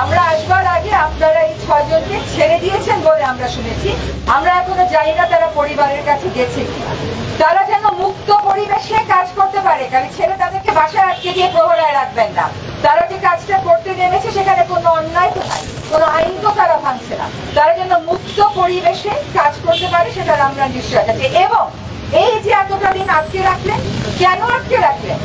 আমরা আসবার আগে আপনারা এই 6 জনকে ছেড়ে দিয়েছেন বলে আমরা শুনেছি। আমরা এখনো জানি না তারা পরিবারের কাছে গেছে কিনা। তারা যেন মুক্ত পরিবেশে কাজ করতে পারে, কারণ ছেড়ে তাদেরকে বাসায় আটকে দিয়ে প্রহরায় রাখবেন না। তারা যে কাজটা করতে নেমেছে সেখানে কোনো অন্যায় তো নাই, কোনো আইন তো তারা ভাঙছে না। তারা যেন মুক্ত পরিবেশে কাজ করতে পারে সেটার আমরা নিশ্চয়তা চাই। এবং এই যে এতটা দিন আটকে রাখলেন, কেন আটকে রাখলেন?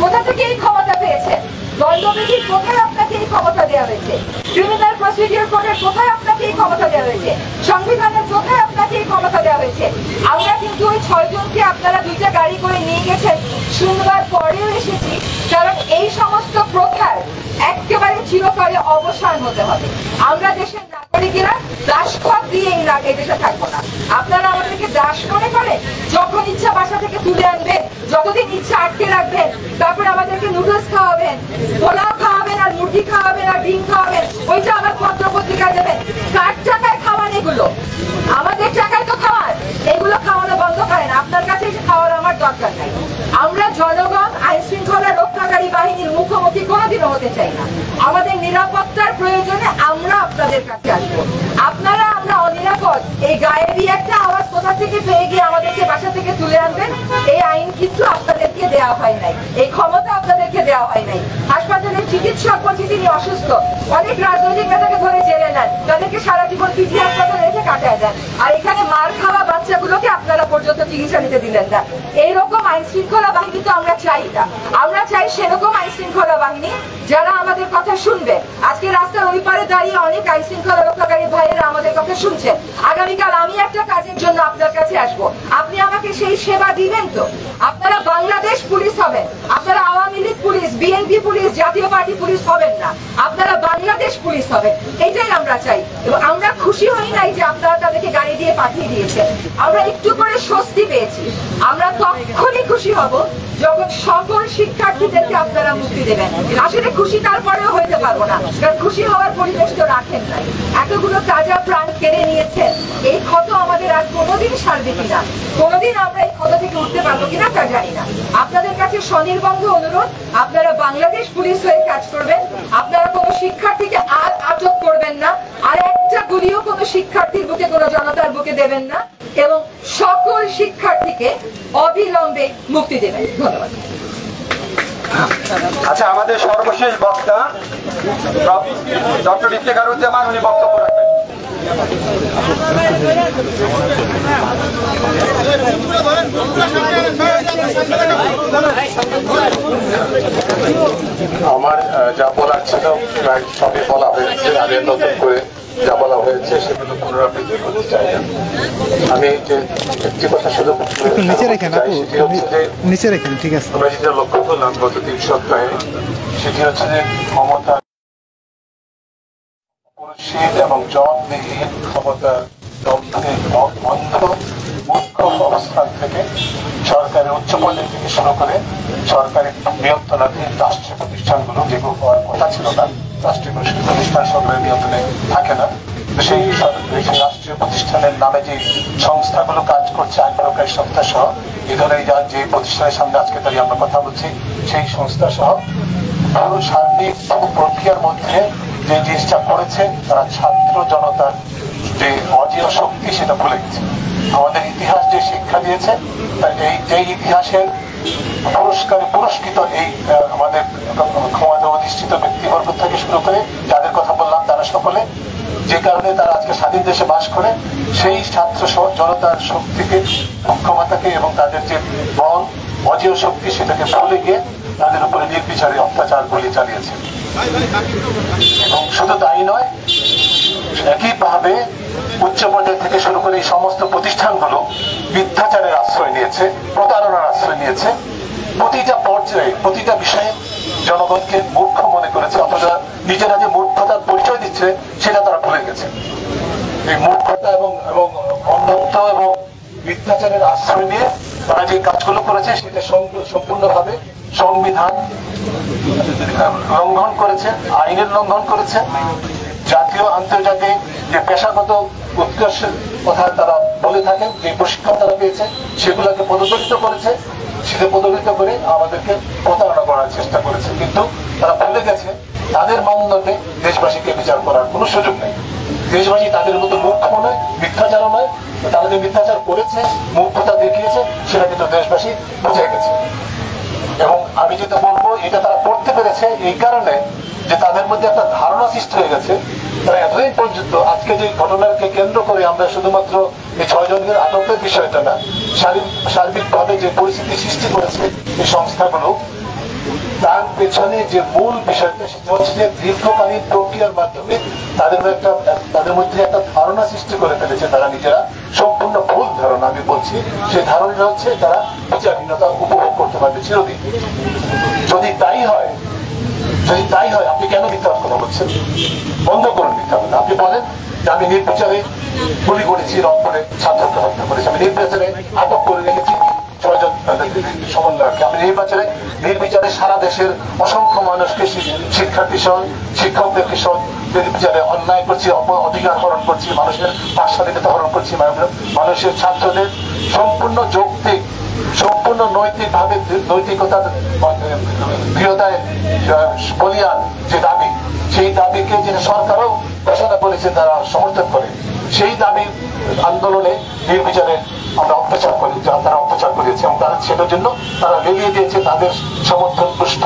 কোথা থেকে এই ক্ষমতা পেয়েছেন? দণ্ডবিধির কোথায় আপনাকে এই ক্ষমতা দেওয়া হয়েছে? ক্রিমিনাল প্রসিডিউর কোডের কোথায় আপনাকে এই ক্ষমতা দেওয়া হয়েছে? সংবিধানের কোথায় আপনাকে এই ক্ষমতা দেওয়া হয়েছে? আমরা কিন্তু ওই 6 জনকে আপনারা 2টা গাড়ি করে নিয়ে গেছেন শুনবার পরেও এসেছি, কারণ এই সমস্ত প্রথার একেবারে চিরকালে অবসান হতে হবে। আমরা দেশের নাগরিকেরা দাসখত দিয়ে এই দেশে থাকবো না। আপনারা আমাদেরকে দাস মনে করেন, যখন ইচ্ছা বাসা থেকে তুলে আনবেন, যতদিন ইচ্ছা আটকে রাখবেন, তারপরে আমাদেরকে নুডলস খাওয়াবেন, পোলাও খাওয়াবেন, আর মুরগি খাওয়াবেন, আর ডিম খাওয়াবেন, ওইটা আবার পত্র পত্রিকায় দেবেন। কার টাকায় খাওয়ান এগুলো? আমাদের টাকায় তো খাওয়ান। এগুলো খাওয়ানো বন্ধ করেন। আপনার কাছে খাওয়ার আমার দরকার নাই। আমরা জনগণ আইন শৃঙ্খলা রক্ষাকারী বাহিনীর মুখোমুখি কোনোদিনও হতে চাই না। আমাদের নিরাপত্তার প্রয়োজনে আমরা আপনাদের কাছে আসবো। আপনারা আমরা অনিরাপদ, এই গায়েবী একটা আওয়াজ কোথা থেকে পেয়ে গিয়ে আমাদেরকে বাসা থেকে তুলে আনবেন, এই আইন কিন্তু আপনাদেরকে দেওয়া হয় নাই, এই ক্ষমতা আপনাদেরকে দেওয়া হয় নাই। হাসপাতালের চিকিৎসক বলছি তিনি অসুস্থ, অনেক রাজনৈতিক নেতাকে ধরে জেলে নেন, তাদেরকে সারা জীবন পিজি হাসপাতালে রেখে কাটায় দেন, আর এখানে মার খাওয়া বাচ্চাগুলোকে আপনারা পর্যন্ত চিকিৎসা নিতে দিলেন না। এইরকম আইন শৃঙ্খলা বাহিনী তো আমরা চাই না। আমরা চাই সেরকম আইন শৃঙ্খলা বাহিনী যারা আমাদের কথা শুনবে। আজকে রাস্তার ওই পারে দাঁড়িয়ে অনেক আইন শৃঙ্খলা রক্ষাকারী ভাইয়েরা আমাদের কথা শুনছেন। আগামীকাল আমি একটা কাজের জন্য আপনার কাছে আসবো, আপনি আমাকে সেই সেবা দিবেন তো? আপনারা বাংলাদেশ পুলিশ হবেন, আপনারা Awami League police, BNP police, জাতীয় পার্টি পুলিশ হবেন না, আপনারা বাংলাদেশ পুলিশ হবেন। এটাই আমরা চাই। এবং আমরা খুশি হই নাই যে আপনারা তাদেরকে গাড়ি দিয়ে পাঠিয়ে দিয়েছেন, আমরা একটু করে স্বস্তি পেয়েছি। আমরা তখনই খুশি হব যখন সকল শিক্ষার্থীদেরকে আপনারা মুক্তি দেবেন। আসলে খুশি তারপরেও হইতে পারবো না, কারণ খুশি হওয়ার পরিবেশ তো রাখেন নাই। এতগুলো তাজা প্রাণ কেড়ে নিয়েছেন, এই ক্ষত আমাদের আর কোনোদিন সারবে কিনা, কোনোদিন আমরা এই ক্ষত থেকে উঠতে পারবো কিনা তা জানি না। আপনাদের কাছে স্বনির্বন্ধ অনুরোধ, আপনারা বাংলাদেশ পুলিশ হয়ে কাজ করবেন। আপনারা কোনো শিক্ষার্থীকে আর আটক করবেন না, আর একটা গুলিও কোনো শিক্ষার্থীর বুকে, কোনো জনতার বুকে দেবেন না, এবং সকল শিক্ষার্থীকে অবিলম্বে মুক্তি দেবেন। ধন্যবাদ। আচ্ছা, আমাদের সর্বশেষ বক্তা ডক্টর ইফতেখারুজ্জামান, উনি বক্তব্য রাখবেন। আমার যা বলার ছিল প্রায় সবই বলা হয়েছে। আগে নতুন করে যা বলা হয়েছে সেগুলো পুনরাবৃত্তি করতে চাই না। আমি যে একটি কথা শুধু নিচে রেখেন, নিচে রেখেন, ঠিক আছে। আমরা যেটা লক্ষ্য করলাম গত 3 সপ্তাহে, সেটি হচ্ছে যে ক্ষমতা পুরুষের এবং জবাবদিহির ক্ষমতা অন্ধ মুখ্য অবস্থান থেকে সরকারের উচ্চ পর্যায় থেকে শুরু করে সরকারের নিয়ন্ত্রণাধীন রাষ্ট্রীয় প্রতিষ্ঠানগুলো, যেগুলো হওয়ার কথা ছিল না, রাষ্ট্রীয় প্রতিষ্ঠান সরকারের নিয়ন্ত্রণে থাকে না, সেই রাষ্ট্রীয় প্রতিষ্ঠানের নামে যে সংস্থাগুলো কাজ করছে, আইন প্রয়োগকারী সংস্থা সহ, এই ধরনের যে প্রতিষ্ঠানের সামনে আজকে দাঁড়িয়ে আমরা কথা বলছি, সেই সংস্থা সহ পুরো সার্বিক প্রক্রিয়ার মধ্যে যে জিনিসটা করেছে, তারা ছাত্র জনতার যে অজেয় শক্তি সেটা ভুলে গেছে। আমাদের ইতিহাস যে শিক্ষা দিয়েছে, যে ইতিহাসের পুরস্কারে পুরস্কৃত এই আমাদের ক্ষমতা অধিষ্ঠিত ব্যক্তিবর্গ থেকে শুরু করে যাদের কথা বললাম, তারা সকলে যে কারণে তারা আজকে স্বাধীন দেশে বাস করে, সেই ছাত্র জনতার শক্তিকে, ক্ষমতাকে এবং তাদের যে বল অজেয় শক্তি সেটাকে ভুলে গিয়ে তাদের উপরে নির্বিচারে অত্যাচার গুলি চালিয়েছে। এবং শুধু তাই নয়, একইভাবে উচ্চ পর্যায় থেকে শুরু করে এই সমস্ত প্রতিষ্ঠানগুলো মিথ্যাচারের আশ্রয় নিয়েছে, প্রতারণার আশ্রয় নিয়েছে। প্রতিটা পর্যায়ে, প্রতিটা বিষয়ে জনগণকে মূর্খ মনে করেছে, অথচ নিজেরা যে মূর্খতার পরিচয় দিচ্ছে সেটা তারা ভুলে গেছে। এই মূর্খতা এবং অন্ধত্ব এবং মিথ্যাচারের আশ্রয় নিয়ে তারা যে কাজগুলো করেছে সেটা সম্পূর্ণভাবে সংবিধান লঙ্ঘন করেছে, আইনের লঙ্ঘন করেছে। জাতীয় আন্তর্জাতিক যে পেশাগত উৎকর্ষের কথা তারা বলে থাকেন, যে প্রশিক্ষণ তারা পেয়েছে সেগুলোকে পদদলিত করেছে, সেটা পদদলিত করে আমাদেরকে প্রতারণা করার চেষ্টা করেছে। কিন্তু তারা ভুলে গেছে তাদের মানদণ্ডে দেশবাসীকে দেশবাসী তাদের মতো মূর্খ নয়, মিথ্যাচারও নয়। তারা যে মিথ্যাচার করেছে, মূর্খতা দেখিয়েছে, সেটা কিন্তু দেশবাসী বুঝে গেছে। এবং আমি যেটা বলবো, এটা তারা করতে পেরেছে এই কারণে যে তাদের মধ্যে একটা ধারণা সৃষ্টি হয়ে গেছে। তারা এতদিন পর্যন্ত আজকে যে ঘটনাকে কেন্দ্র করে আমরা শুধুমাত্র এই 6 জনের আটকের বিষয়টা না, সার্বিকভাবে যে পরিস্থিতি সৃষ্টি করেছে এই সংস্থাগুলো, তার পেছনে যে মূল বিষয়টা সেটা হচ্ছে যে দীর্ঘকালীন প্রক্রিয়ার মাধ্যমে তাদের মধ্যে একটা ধারণা সৃষ্টি করে ফেলেছে। তারা নিজেরা সম্পূর্ণ ভুল ধারণা, আমি বলছি সেই ধারণা হচ্ছে তারা বিচারহীনতা উপভোগ করতে পারবে চিরদিন। যদি তাই হয় আপনি কেন মিথ্যা কথা বলছেন? বন্ধ করুন মিথ্যা কথা। আপনি বলেন যে আমি নির্বিচারে গুলি করেছি, রংপুরে ছাত্রকে হত্যা করেছি, আমি নির্বিচারে আটক করে রেখেছি 6 জন সমন্বয়কে, আমি নির্বিচারে সারা দেশের অসংখ্য মানুষকে, শিক্ষার্থী সহ শিক্ষকদেরকে সহ নির্বিচারে অন্যায় করছি, অধিকার হরণ করছি, মানুষের স্বাধীনতা হরণ করছি, মানুষের ছাত্রদের সম্পূর্ণ যৌক্তিক, সম্পূর্ণ নৈতিকভাবে নৈতিকতার দৃঢ়তায় বলিয়ান যে দাবি, সেই দাবিকে যে সরকারও ঘোষণা করেছে তারা সমর্থন করে, সেই দাবি আন্দোলনে নির্বিচারে আমরা অত্যাচার করি, তারা অত্যাচার করেছে এবং তারা সেটার জন্য তারা লেলিয়ে দিয়েছে তাদের সমর্থন পুষ্ট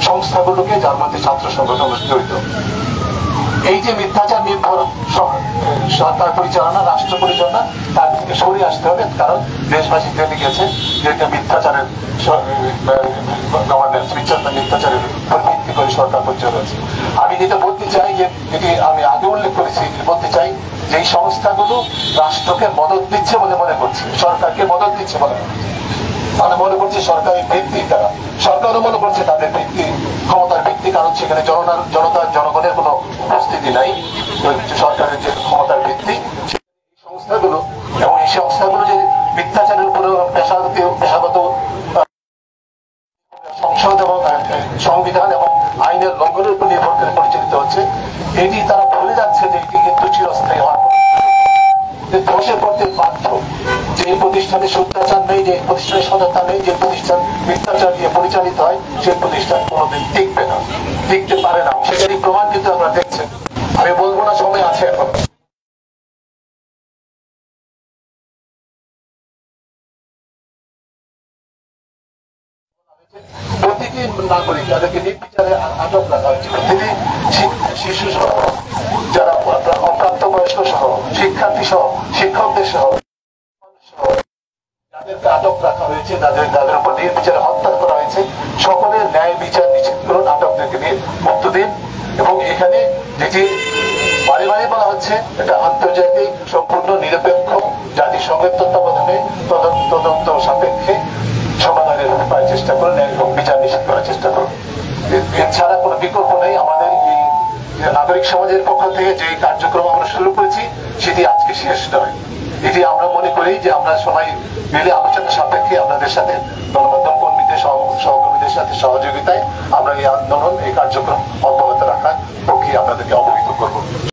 সংস্থাগুলোকে, যার মধ্যে ছাত্র সংগঠন জড়িত। এই যে মিথ্যাচার নির্ভর সরকার পরিচালনা, রাষ্ট্র পরিচালনা, তার থেকে সরে আসতে হবে। কারণ দেশবাসী জেনে গেছে যে এটা মিথ্যাচারের গভর্নেন্স, মিথ্যাচারের উপর ভিত্তি করে সরকার পরিচালনা হচ্ছে। আমি যেটা বলতে চাই, যে যেটি আমি আগে উল্লেখ করেছি, বলতে চাই যে এই সংস্থাগুলো রাষ্ট্রকে মদত দিচ্ছে বলে মনে করছে, সরকারকে মদত দিচ্ছে বলে মনে করছে সরকারি ভিত্তি। তারা সরকারও মনে করছে তাদের ভিত্তি, ক্ষমতার ভিত্তি, কারণ সেখানে জনগণের কোনো উপস্থিতি নাই। সরকারের যে ক্ষমতার ভিত্তি সংস্থাগুলো, এবং এই সংস্থাগুলো যে মিথ্যাচারের উপরে পেশাগত সংসদ এবং সংবিধান এবং আইনের লঙ্ঘনের উপর নির্ভর করে পরিচালিত হচ্ছে, এটি তারা ভুলে যাচ্ছে যে এটি কিন্তু চিরস্থায়ী হওয়ার ধসে পড়তে বাধ্য। যে প্রতিষ্ঠানে শুদ্ধাচার নেই, যে প্রতিষ্ঠানে সততা নেই, যে প্রতিষ্ঠান মিথ্যাচার দিয়ে পরিচালিত হয়, সেই প্রতিষ্ঠান কোনোদিন টিকবে না, টিকতে পারে না। সেটারই প্রমাণ কিন্তু আমরা দেখছি। আমি বলবো না, সময় আছে এখন। প্রতিটি নাগরিক যাদেরকে নির্বিচারে আটক রাখা হয়েছে, প্রতিটি শিশু সহ, যারা অপ্রাপ্তবয়স্ক সহ, শিক্ষার্থী সহ, শিক্ষকদের সহ যাদেরকে আটক রাখা হয়েছে, যাদের উপর নির্বিচারে হত্যা করা হয়েছে, সকলের ন্যায় বিচার নিশ্চিত করুন, আটকদেরকে নিয়ে মুক্ত দিন। এবং এখানে যেটি বারে বারে বলা হচ্ছে, এটা আন্তর্জাতিক সম্পূর্ণ নিরপেক্ষ জাতিসংঘের তত্ত্বাবধানে তদন্ত সাপেক্ষে সমাধানের উপায় চেষ্টা করুন এবং বিচার নিশ্চিত করার চেষ্টা করুন। এছাড়া কোনো বিকল্প নেই। আমাদের এই নাগরিক সমাজের পক্ষ থেকে যে কার্যক্রম আমরা শুরু করেছি, সেটি আজকে শেষ নয়। এটি আমরা মনে করি যে আমরা সবাই মিলে আলোচনা সাপেক্ষে আপনাদের সাথে, গণমাধ্যম কর্মীদের সহকর্মীদের সাথে সহযোগিতায় আমরা এই আন্দোলন, এই কার্যক্রম অব্যাহত রাখার পক্ষে আপনাদেরকে